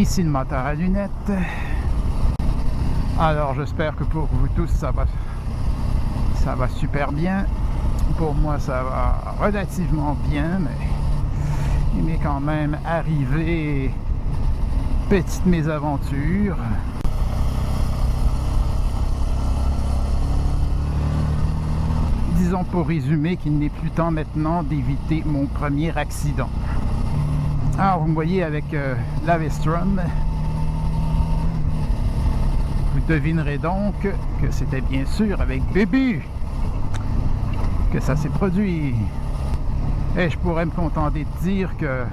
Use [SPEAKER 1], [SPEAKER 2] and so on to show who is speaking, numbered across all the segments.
[SPEAKER 1] Ici le moteur à lunettes. Alors j'espère que pour vous tous ça va super bien. Pour moi ça va relativement bien, mais il m'est quand même arrivé petite mésaventure. Disons pour résumer qu'il n'est plus temps maintenant d'éviter mon premier accident. Alors vous me voyez avec la Vestron. Vous devinerez donc que c'était bien sûr avec Bébé que ça s'est produit. Et je pourrais me contenter de dire que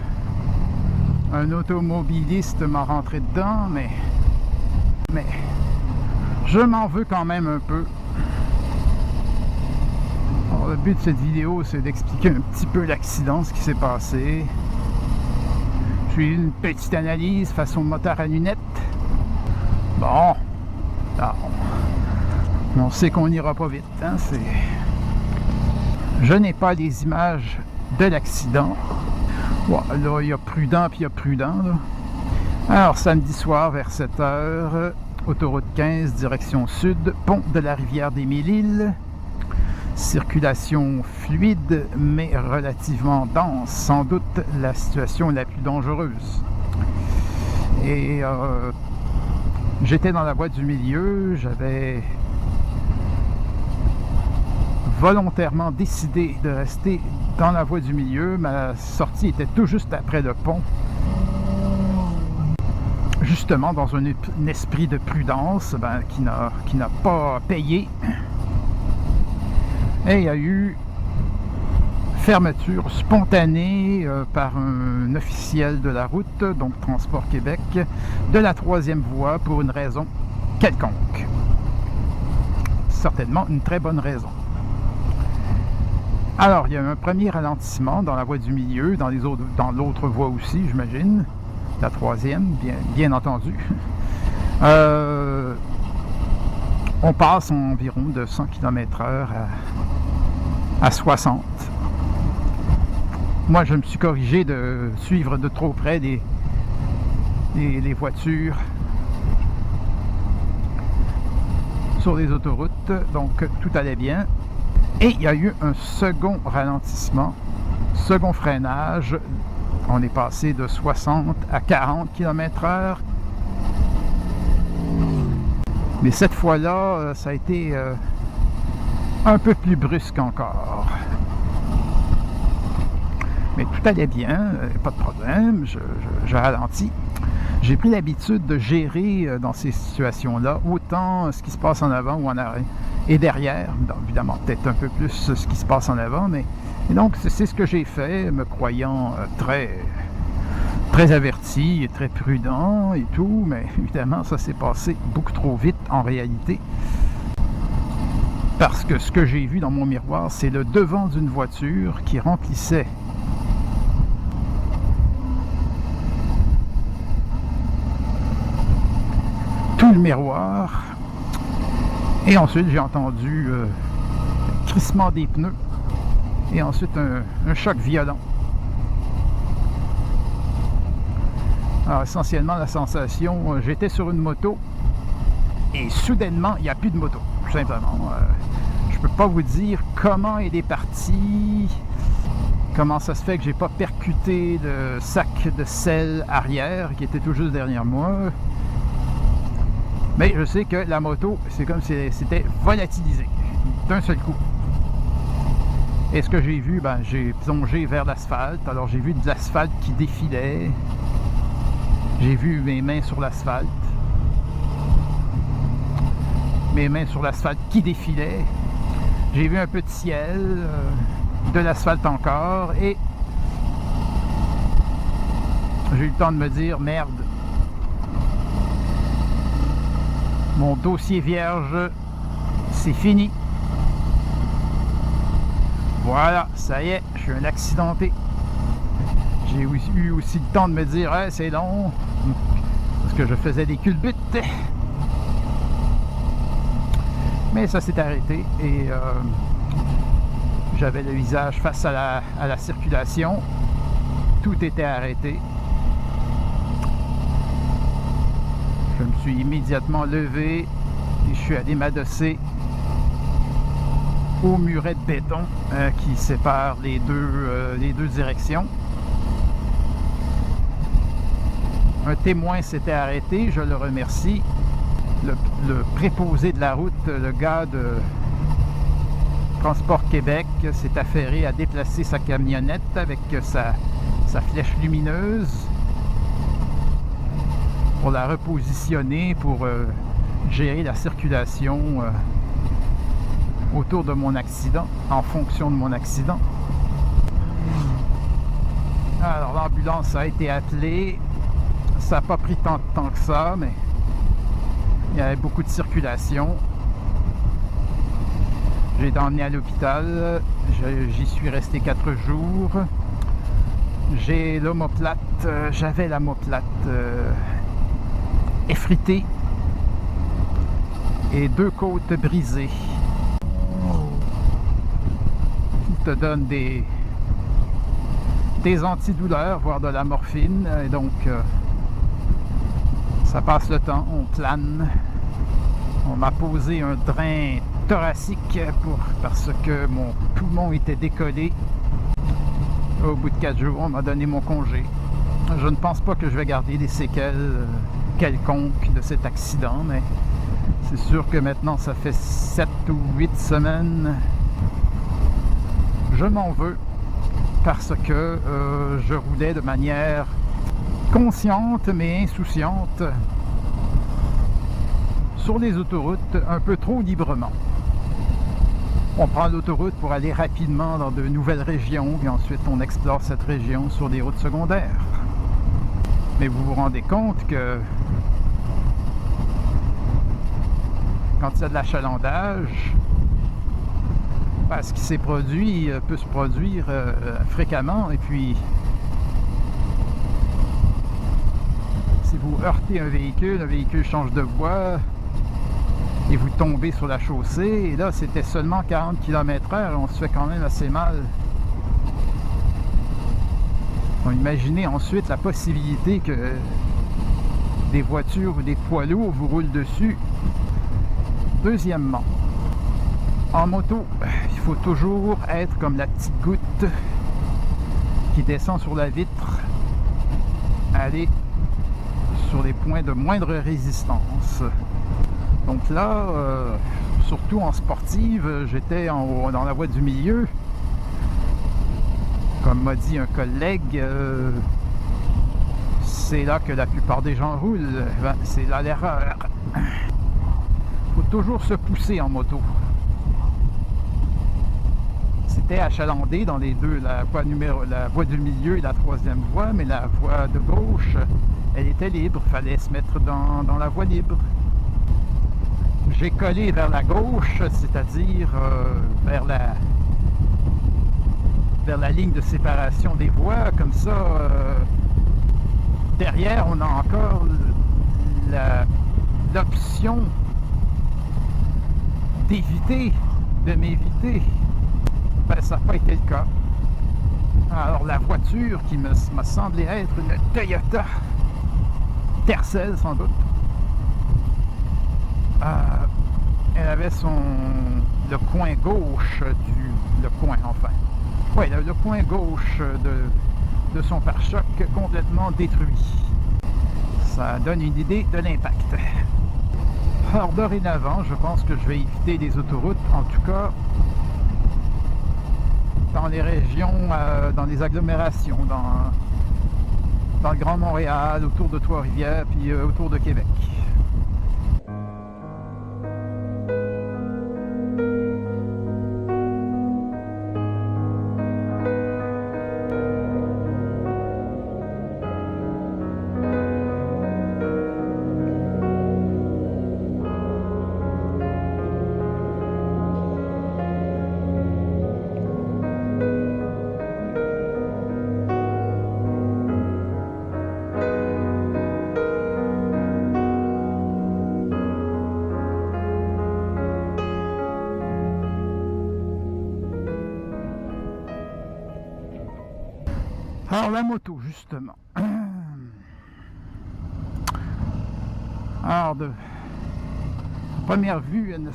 [SPEAKER 1] un automobiliste m'a rentré dedans, mais je m'en veux quand même un peu. Alors, le but de cette vidéo, c'est d'expliquer un petit peu l'accident, ce qui s'est passé. J'ai eu une petite analyse face au moteur à lunettes. Bon, là, on sait qu'on n'ira pas vite, hein, je n'ai pas les images de l'accident. Bon, là, il y a prudent puis il y a prudent. Là. Alors, samedi soir vers 7h, autoroute 15, direction sud, pont de la rivière des Mille-Îles. Circulation fluide, mais relativement dense. Sans doute la situation la plus dangereuse. Et j'étais dans la voie du milieu. J'avais volontairement décidé de rester dans la voie du milieu. Ma sortie était tout juste après le pont. Justement dans un esprit de prudence qui n'a pas payé. Et il y a eu fermeture spontanée par un officiel de la route, donc Transport Québec, de la 3e voie pour une raison quelconque. Certainement une très bonne raison. Alors, il y a eu un premier ralentissement dans la voie du milieu, dans l'autre voie aussi, j'imagine. La 3e, bien entendu. On passe environ de 100 km/h à 60. Moi, je me suis corrigé de suivre de trop près les voitures sur les autoroutes, donc tout allait bien. Et il y a eu un second ralentissement, second freinage. On est passé de 60 à 40 km/h. Mais cette fois-là, ça a été un peu plus brusque encore. Mais tout allait bien, pas de problème, je ralentis. J'ai pris l'habitude de gérer dans ces situations-là autant ce qui se passe en avant ou en arrière et derrière. Donc, évidemment, peut-être un peu plus ce qui se passe en avant, mais et donc c'est ce que j'ai fait, me croyant très averti et très prudent et tout, mais évidemment, ça s'est passé beaucoup trop vite en réalité. Parce que ce que j'ai vu dans mon miroir, c'est le devant d'une voiture qui remplissait tout le miroir. Et ensuite, j'ai entendu crissement des pneus. Et ensuite, un choc violent. Alors, essentiellement, la sensation, j'étais sur une moto et soudainement, il n'y a plus de moto, tout simplement. Je ne peux pas vous dire comment elle est partie, comment ça se fait que j'ai pas percuté le sac de sel arrière qui était tout juste derrière moi. Mais je sais que la moto, c'est comme si c'était volatilisé d'un seul coup. Et ce que j'ai vu, j'ai plongé vers l'asphalte. Alors j'ai vu de l'asphalte qui défilait. J'ai vu mes mains sur l'asphalte. Mes mains sur l'asphalte qui défilaient. J'ai vu un peu de ciel, de l'asphalte encore. Et j'ai eu le temps de me dire, merde. Mon dossier vierge, c'est fini. Voilà, ça y est, je suis un accidenté. J'ai eu aussi le temps de me dire, hey, c'est long, parce que je faisais des culbutes. Mais ça s'est arrêté et j'avais le visage face à la circulation. Tout était arrêté. me suis immédiatement levé et je suis allé m'adosser au muret de béton qui sépare les deux directions. Un témoin s'était arrêté, je le remercie. Le préposé de la route, le gars de Transport Québec, s'est affairé à déplacer sa camionnette avec sa flèche lumineuse pour la repositionner, pour gérer la circulation autour de mon accident, en fonction de mon accident. Alors l'ambulance a été appelée. Ça n'a pas pris tant de temps que ça, mais il y avait beaucoup de circulation. J'ai été emmené à l'hôpital. J'y suis resté 4 jours. J'ai l'omoplate. J'avais l'omoplate effritée et 2 côtes brisées. Il te donne des antidouleurs, voire de la morphine, et donc ça passe le temps, on plane. On m'a posé un drain thoracique parce que mon poumon était décollé. Au bout de 4 jours, on m'a donné mon congé. Je ne pense pas que je vais garder des séquelles quelconques de cet accident, mais c'est sûr que maintenant, ça fait 7 ou 8 semaines. Je m'en veux parce que je roulais de manière consciente mais insouciante sur les autoroutes un peu trop librement. On prend l'autoroute pour aller rapidement dans de nouvelles régions, puis ensuite on explore cette région sur des routes secondaires. Mais vous vous rendez compte que quand il y a de l'achalandage, ce qui s'est produit peut se produire fréquemment, et puis si vous heurtez un véhicule change de voie et vous tombez sur la chaussée, et là c'était seulement 40 km/h, on se fait quand même assez mal. Donc, imaginez ensuite la possibilité que des voitures ou des poids lourds vous roulent dessus. Deuxièmement, en moto, il faut toujours être comme la petite goutte qui descend sur la vitre, aller sur les points de moindre résistance. Donc là, surtout en sportive, j'étais dans la voie du milieu. Comme m'a dit un collègue, c'est là que la plupart des gens roulent. C'est là l'erreur. Il faut toujours se pousser en moto. C'était achalandé dans les deux, la voie du milieu et la 3e voie, mais la voie de gauche, elle était libre. Il fallait se mettre dans la voie libre. J'ai collé vers la gauche, c'est-à-dire vers la ligne de séparation des voies. Comme ça, derrière, on a encore l'option de m'éviter. Ça n'a pas été le cas. Alors la voiture qui m'a semblé être une Toyota Tercel sans doute, elle avait le coin gauche le coin gauche de son pare-choc complètement détruit. Ça donne une idée de l'impact. Alors dorénavant, je pense que je vais éviter les autoroutes, en tout cas dans les régions, dans les agglomérations, dans le Grand Montréal, autour de Trois-Rivières, puis autour de Québec. Alors la moto justement. Alors, de première vue, elle ne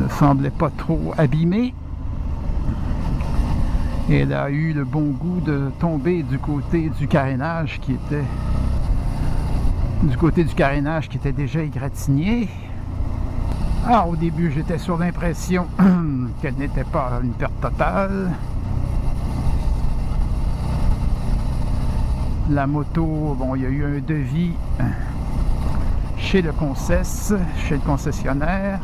[SPEAKER 1] semblait pas trop abîmée. Et elle a eu le bon goût de tomber du côté du carénage qui était déjà égratigné. Alors, au début, j'étais sur l'impression qu'elle n'était pas une perte totale. La moto, bon, il y a eu un devis chez le concessionnaire.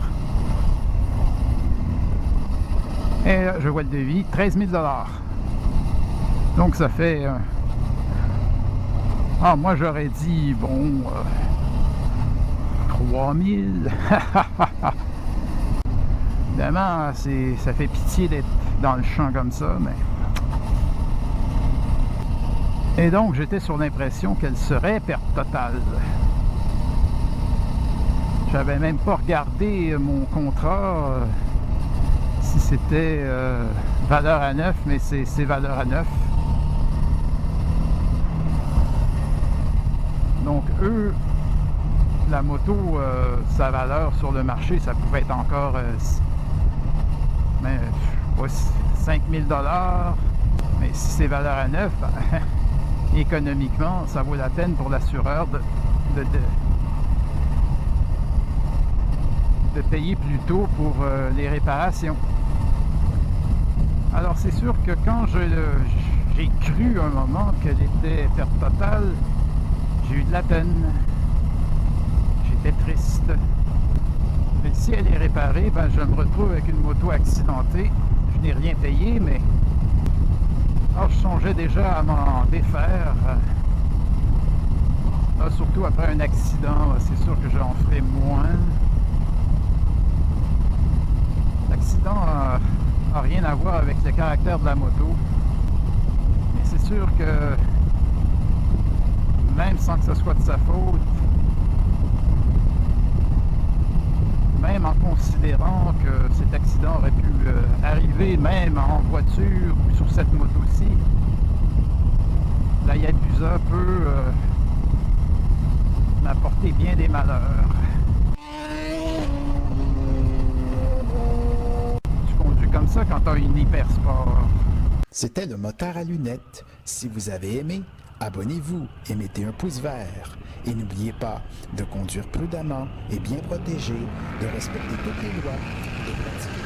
[SPEAKER 1] Et là, je vois le devis, 13 000 $. Donc, ça fait... moi, j'aurais dit, bon... 3 000. Évidemment, ça fait pitié d'être dans le champ comme ça, mais... Et donc, j'étais sur l'impression qu'elle serait perte totale. J'avais même pas regardé mon contrat... si c'était valeur à neuf, mais c'est valeur à neuf. Donc eux, la moto, sa valeur sur le marché, ça pouvait être encore 5 000 $. Mais si c'est valeur à neuf, ben, économiquement, ça vaut la peine pour l'assureur de payer plus tôt pour les réparations. Alors c'est sûr que quand j'ai cru un moment qu'elle était perte totale, j'ai eu de la peine. J'étais triste. Mais si elle est réparée, ben je me retrouve avec une moto accidentée. Je n'ai rien payé, mais alors, je songeais déjà à m'en défaire. Surtout après un accident, c'est sûr que j'en ferai moins. L'accident n'a rien à voir avec le caractère de la moto. Mais c'est sûr que même sans que ce soit de sa faute, même en considérant que cet accident aurait pu arriver même en voiture ou sur cette moto-ci, la Yabusa peut m'apporter bien des malheurs. Comme ça quand tu as une Hypersport.
[SPEAKER 2] C'était le motard à lunettes. Si vous avez aimé, abonnez-vous et mettez un pouce vert. Et n'oubliez pas de conduire prudemment et bien protégé, de respecter toutes les lois, de pratiquer